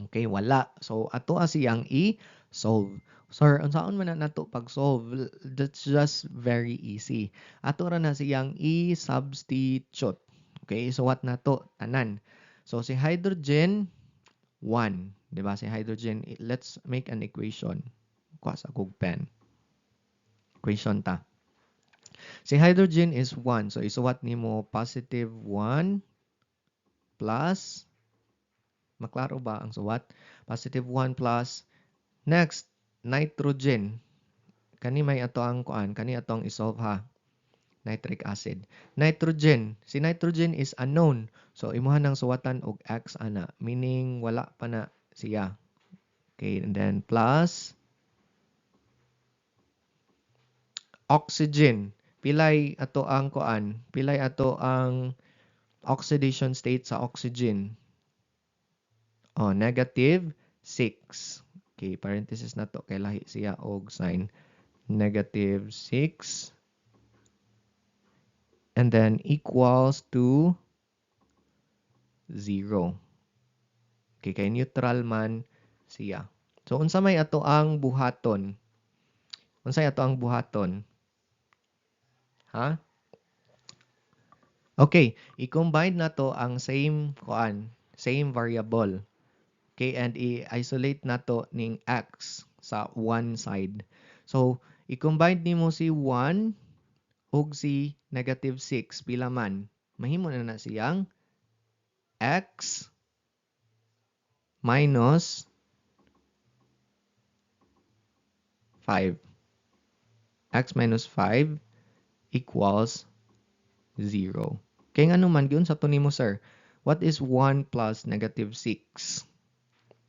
Okay, wala. So, ato siyang i-solve. Sir, unsaon man na nato pag-solve? That's just very easy. Ato ra na siyang i-substitute. Okay, so what nato? Tanan. So, si hydrogen, 1. Diba? Si hydrogen, let's make an equation. Kuha sa kog pen. Equation ta. Si hydrogen is 1. So, isuwat nimo positive 1 plus, maklaro ba ang suwat? Positive 1 plus, next, nitrogen. Kani may ato ang kuan, kani ato ang isolve ha. Nitric acid. Nitrogen. Si nitrogen is unknown. So, imuhan ng suwatan og X ana. Meaning, wala pa na siya. Okay, and then plus oxygen. Pilay ato ang kuan, pilay ato ang oxidation state sa oxygen. Oh, negative 6. Okay, parenthesis na to kay lahi siya og sign. Negative 6. And then equals to 0. Okay, kay neutral man siya. So, unsa may ato ang buhaton? Unsay ato ang buhaton? Ha? Okay, i-combine na to ang same kuan, same variable. Okay, and i-isolate na to ning x sa one side. So, i-combine nimo si 1 ug si negative 6 pila man. Mahimo na siyang x minus 5. X minus 5 equals 0. Kaya nga naman, yun sa to nimo, sir. What is 1 plus negative 6?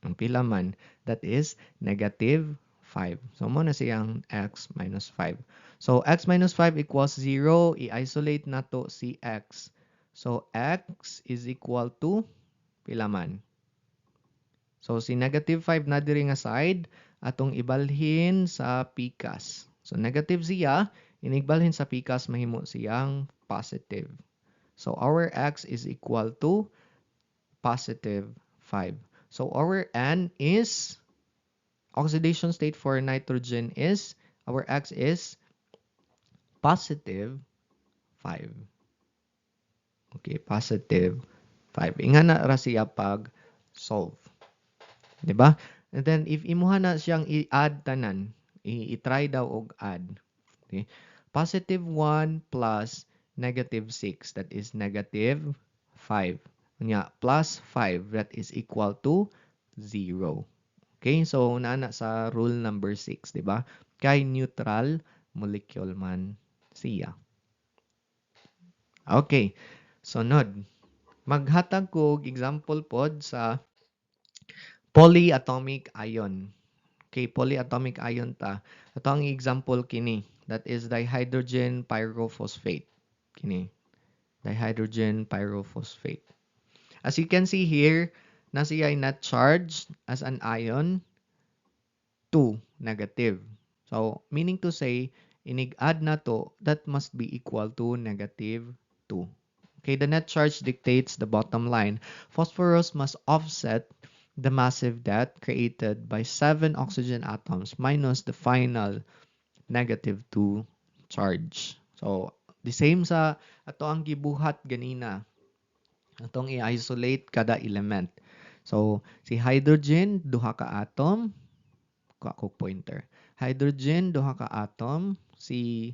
Ang pila man, that is negative 5. So, mo na siyang x minus 5. So, x minus 5 equals 0. I-isolate na to si x. So, x is equal to pila man. So, si negative 5 na diri nga side, atong ibalhin sa pikas. So, negative siya, inigbalhin sa pikas, mahimo siyang positive. So, our x is equal to positive 5. So, our N is, oxidation state for nitrogen is, our x is positive 5. Okay, positive 5. Inga na ra siya pag solve. Diba? And then, if imuha na siyang i-add tanan, i-try daw og add. Okay? Positive 1 plus negative 6, that is negative 5. Kanya, plus 5, that is equal to 0. Okay? So, naana sa rule number 6, diba? Kay neutral molecule man siya. Okay. Sunod. Maghatag ko example pod sa polyatomic ion. Okay, polyatomic ion ta. Ito ang example kini. That is dihydrogen pyrophosphate. Kini. Dihydrogen pyrophosphate. As you can see here, na siya ay not charged as an ion 2 negative. So, meaning to say, inig-add na to, that must be equal to negative 2. Okay, the net charge dictates the bottom line. Phosphorus must offset the massive debt created by 7 oxygen atoms minus the final negative 2 charge. So, The same sa ato ang gibuhat ganina. Atong i-isolate kada element. So, si hydrogen, duha ka atom. Kuha ko pointer. Hydrogen, duha ka atom. Si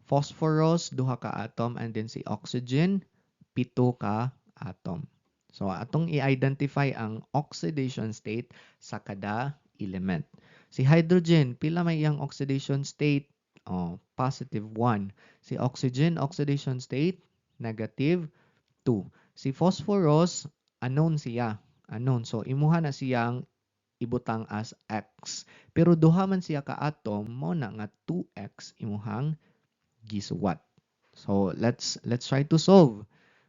phosphorus, duha ka atom. And then si oxygen, pito ka atom. So, atong i-identify ang oxidation state sa kada element. Si hydrogen, pila may iyang oxidation state? Oh, positive 1. Si oxygen, oxidation state, negative 2. Si phosphorus, unknown siya. Unknown. So, imuha na siyang ibutang as X. Pero duha man siya ka atom, mo na nga 2X imuhang gisuwat. So, let's try to solve.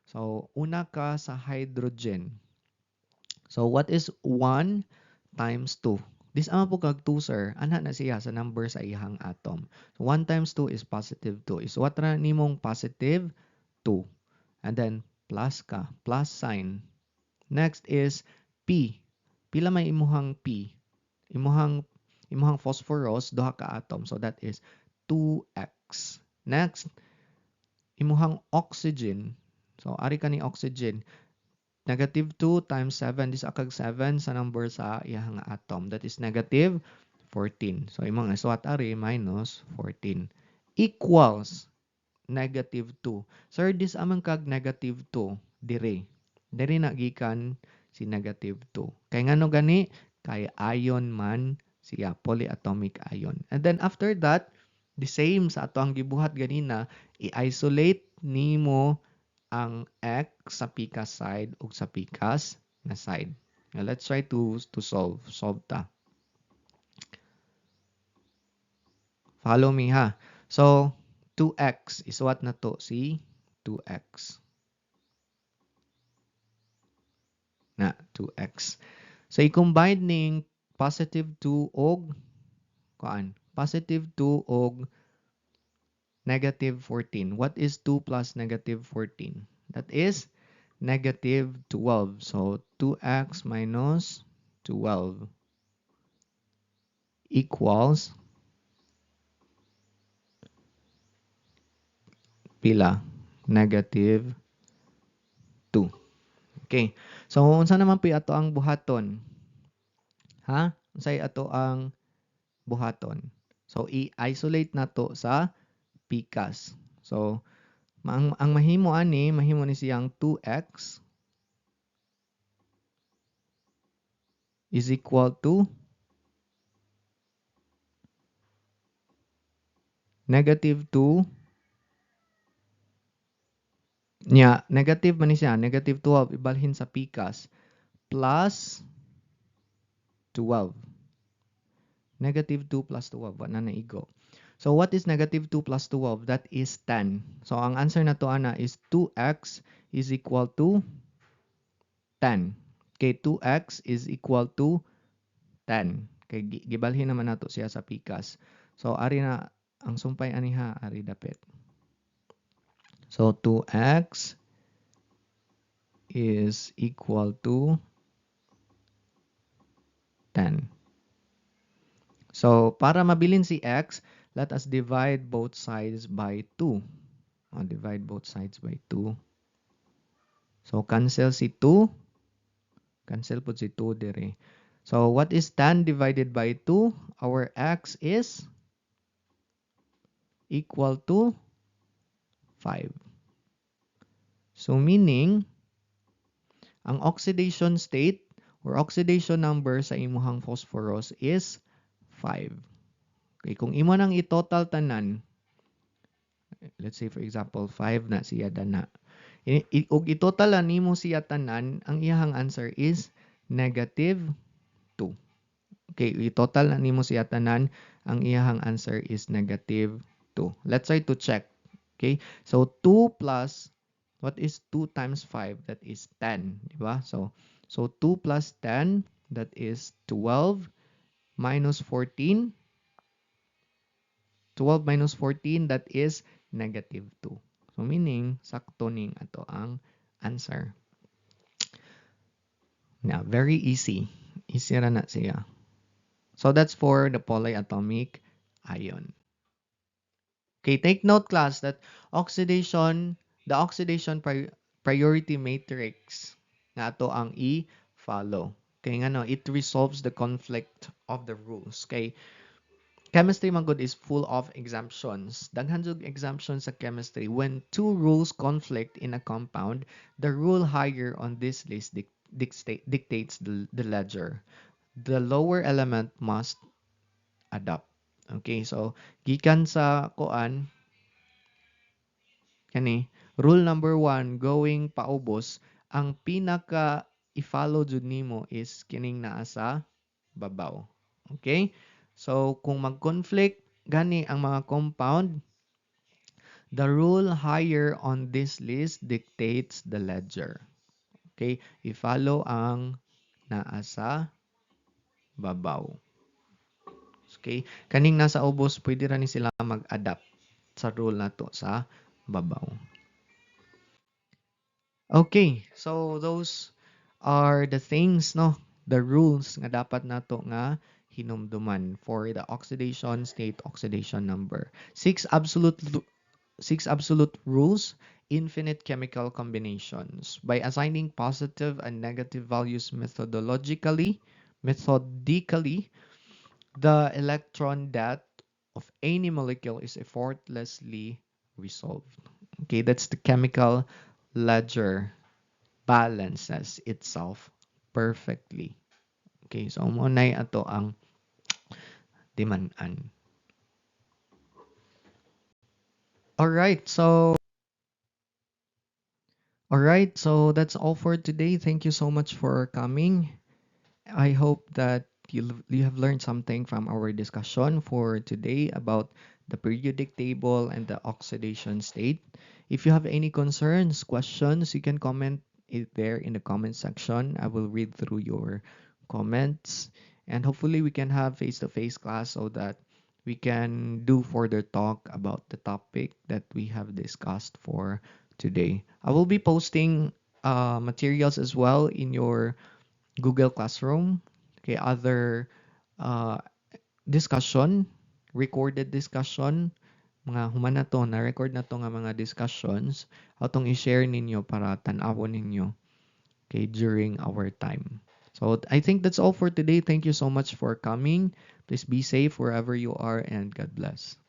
So, una ka sa hydrogen. So, what is 1 times 2? This ama po kag 2, sir. Ana na siya sa number sa ihang atom. So, 1 times 2 is positive 2. Is what ra nimong positive 2. And then, plus ka. Plus sign. Next is P. Pila may imuhang P? Imuhang phosphorus, duha ka atom. So, that is 2x. Next, imuhang oxygen. So, ari ka ni oxygen. Negative 2 times 7. This akag 7 sa number sa iyang atom. That is negative 14. So, imong iswat ari minus 14. Equals negative 2. Sir, this amang kag negative 2. Dire. Dire na gikan si negative 2. Kay ngano gani? Kay ion man siya. Polyatomic ion. And then after that, the same sa ato ang gibuhat ganina, i-isolate nimo ang X sa pikas side ug sa pikas na side. Now, let's try to solve. Solve ta. Follow me ha. So, 2x is what na to? Si 2x. Na, 2x. So, i-combine ning positive 2 og kuan? Positive 2 og negative 14. What is 2 plus negative 14? That is negative 12. So, 2x minus 12 equals pila? Negative 2. Okay. So, unsa naman po ato ang buhaton? Ha? Unsay ato ang buhaton? So, i-isolate na to sa pikas. So, ang mahimo ni siyang 2x is equal to negative 2. Negative man ni siya. Negative 12 ibalhin sa pikas plus 12. Negative 2 plus 12. Wala na igo. So, what is negative 2 plus 12? That is 10. So, ang answer na to, ana, is 2x is equal to 10. Okay, 2x is equal to 10. Okay, gibalhin naman nato siya sa pikas. So, ari na, ang sumpay aniha, ari dapit. So, 2x is equal to 10. So, para mabilin si x, let us divide both sides by 2. Divide both sides by 2. So, cancel si 2. Cancel po si 2 dire. So, what is 10 divided by 2? Our x is equal to 5. So, meaning, ang oxidation state or oxidation number sa imuhang phosphorus is 5. Okay, kung imo nang i-total tanan, let's say for example, 5 na siya dana. Ug i-total nimo siya tanan, ang iyang answer is negative 2. Okay, i-total na nimo siya tanan, ang iyang answer is negative 2. Let's try to check. Okay, so 2 plus, what is 2 times 5? That is 10, di ba? So 2 plus 10, that is 12 minus 14. 12 minus 14, that is negative 2. So meaning, sakto ning ato ang answer. Now, very easy. Easy ra na siya. So that's for the polyatomic ion. Okay, take note class that oxidation, the oxidation priority matrix na to ang i-follow. Okay, nga no, it resolves the conflict of the rules. Okay, chemistry man good is full of exemptions. Daghan jud exemptions sa chemistry. When two rules conflict in a compound, the rule higher on this list dictates the ledger. The lower element must adapt. Okay, so gikan sa kuan kani rule number one going paubos ang pinaka i-follow jud nimo is kining naa sa babaw. Okay? So kung mag-conflict gani ang mga compound, the rule higher on this list dictates the ledger. Okay? I-follow ang naa sa babaw. Okay? Kaning nasa ubos, pwede ra ni sila mag-adapt sa rule na to sa babaw. Okay, so those are the things, no? The rules nga dapat nato nga hinumduman for the oxidation state, oxidation number. Six absolute rules, infinite chemical combinations. By assigning positive and negative values methodically, the electron death of any molecule is effortlessly resolved. Okay, that's the chemical ledger balances itself perfectly. Okay, so mo na ato ang timan-an. All right, so that's all for today. Thank you so much for coming. I hope that you have learned something from our discussion for today about the periodic table and the oxidation state. If you have any concerns, questions, you can comment it there in the comment section. I will read through your comments, and hopefully we can have face-to-face class so that we can do further talk about the topic that we have discussed for today. I will be posting materials as well in your Google Classroom, okay, other uh, discussion, recorded discussion, mga human na to, na-record na to nga mga discussions, atong i-share ninyo para tanawon ninyo, okay, during our time. So I think that's all for today. Thank you so much for coming. Please be safe wherever you are and God bless.